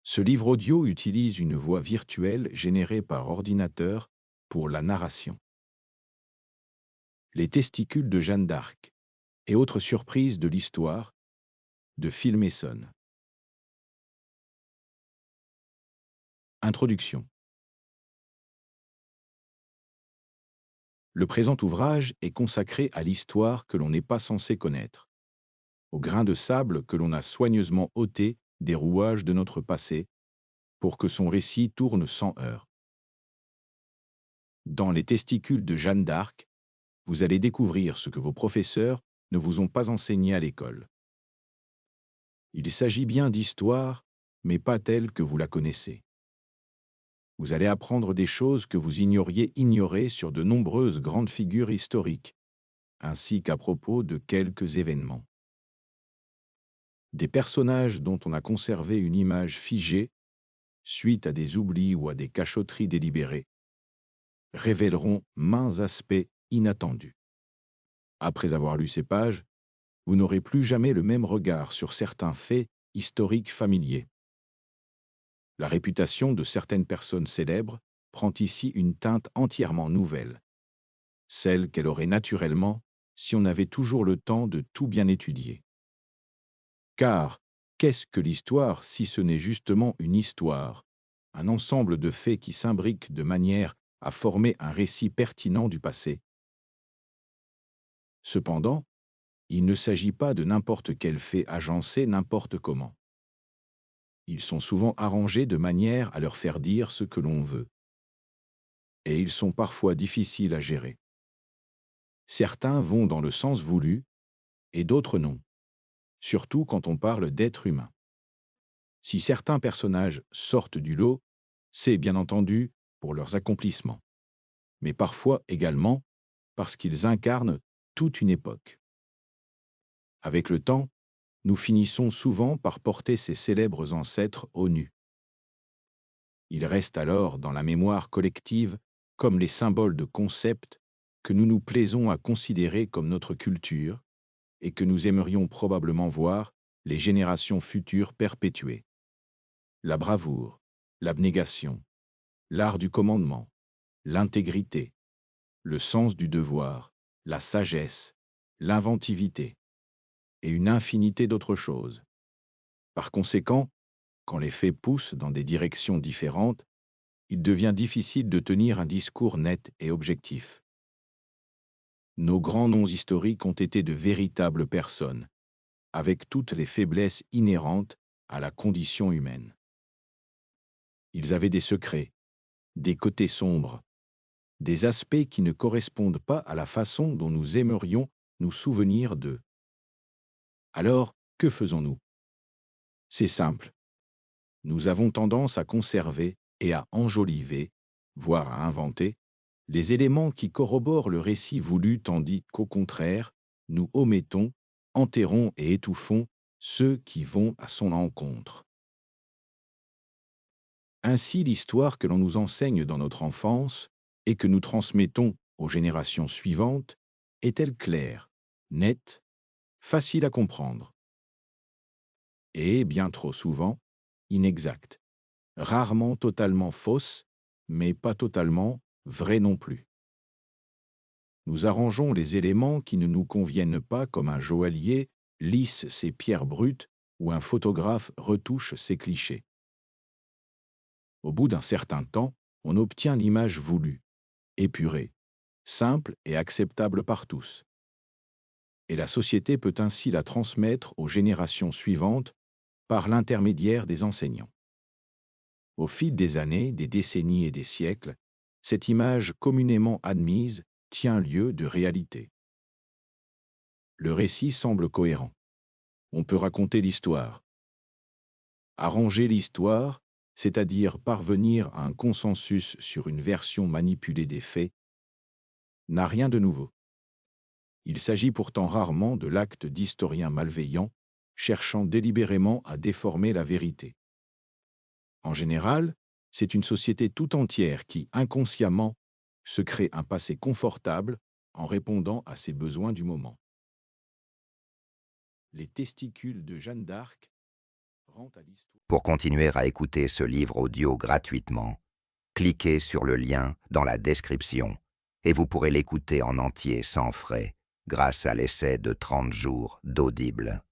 Ce livre audio utilise une voix virtuelle générée par ordinateur pour la narration. Les testicules de Jeanne d'Arc et autres surprises de l'histoire de Phil Mason. Introduction. Le présent ouvrage est consacré à l'histoire que l'on n'est pas censé connaître, au grain de sable que l'on a soigneusement ôté des rouages de notre passé pour que son récit tourne sans heurts. Dans les testicules de Jeanne d'Arc, vous allez découvrir ce que vos professeurs ne vous ont pas enseigné à l'école. Il s'agit bien d'histoire, mais pas telle que vous la connaissez. Vous allez apprendre des choses que vous ignoriez ignorer sur de nombreuses grandes figures historiques, ainsi qu'à propos de quelques événements. Des personnages dont on a conservé une image figée, suite à des oublis ou à des cachotteries délibérées, révéleront maints aspects inattendus. Après avoir lu ces pages, vous n'aurez plus jamais le même regard sur certains faits historiques familiers. La réputation de certaines personnes célèbres prend ici une teinte entièrement nouvelle, celle qu'elle aurait naturellement si on avait toujours le temps de tout bien étudier. Car qu'est-ce que l'histoire si ce n'est justement une histoire, un ensemble de faits qui s'imbriquent de manière à former un récit pertinent du passé? Cependant, il ne s'agit pas de n'importe quel fait agencé n'importe comment. Ils sont souvent arrangés de manière à leur faire dire ce que l'on veut. Et ils sont parfois difficiles à gérer. Certains vont dans le sens voulu et d'autres non, surtout quand on parle d'êtres humains. Si certains personnages sortent du lot, c'est bien entendu pour leurs accomplissements, mais parfois également parce qu'ils incarnent toute une époque. Avec le temps, nous finissons souvent par porter ces célèbres ancêtres au nu. Ils restent alors dans la mémoire collective comme les symboles de concepts que nous nous plaisons à considérer comme notre culture et que nous aimerions probablement voir les générations futures perpétuer. La bravoure, l'abnégation, l'art du commandement, l'intégrité, le sens du devoir, la sagesse, l'inventivité et une infinité d'autres choses. Par conséquent, quand les faits poussent dans des directions différentes, il devient difficile de tenir un discours net et objectif. Nos grands noms historiques ont été de véritables personnes, avec toutes les faiblesses inhérentes à la condition humaine. Ils avaient des secrets, des côtés sombres, des aspects qui ne correspondent pas à la façon dont nous aimerions nous souvenir d'eux. Alors, que faisons-nous? C'est simple. Nous avons tendance à conserver et à enjoliver, voire à inventer, les éléments qui corroborent le récit voulu tandis qu'au contraire, nous omettons, enterrons et étouffons ceux qui vont à son encontre. Ainsi, l'histoire que l'on nous enseigne dans notre enfance et que nous transmettons aux générations suivantes est-elle claire, nette, facile à comprendre? Et, bien trop souvent, inexacte, rarement totalement fausse, mais pas totalement vraie non plus. Nous arrangeons les éléments qui ne nous conviennent pas comme un joaillier lisse ses pierres brutes ou un photographe retouche ses clichés. Au bout d'un certain temps, on obtient l'image voulue, épurée, simple et acceptable par tous. Et la société peut ainsi la transmettre aux générations suivantes par l'intermédiaire des enseignants. Au fil des années, des décennies et des siècles, cette image communément admise tient lieu de réalité. Le récit semble cohérent. On peut raconter l'histoire. Arranger l'histoire, c'est-à-dire parvenir à un consensus sur une version manipulée des faits, n'a rien de nouveau. Il s'agit pourtant rarement de l'acte d'historiens malveillants cherchant délibérément à déformer la vérité. En général, c'est une société tout entière qui, inconsciemment, se crée un passé confortable en répondant à ses besoins du moment. Les testicules de Jeanne d'Arc rend à l'histoire. Pour continuer à écouter ce livre audio gratuitement, cliquez sur le lien dans la description et vous pourrez l'écouter en entier sans frais grâce à l'essai de 30 jours d'Audible.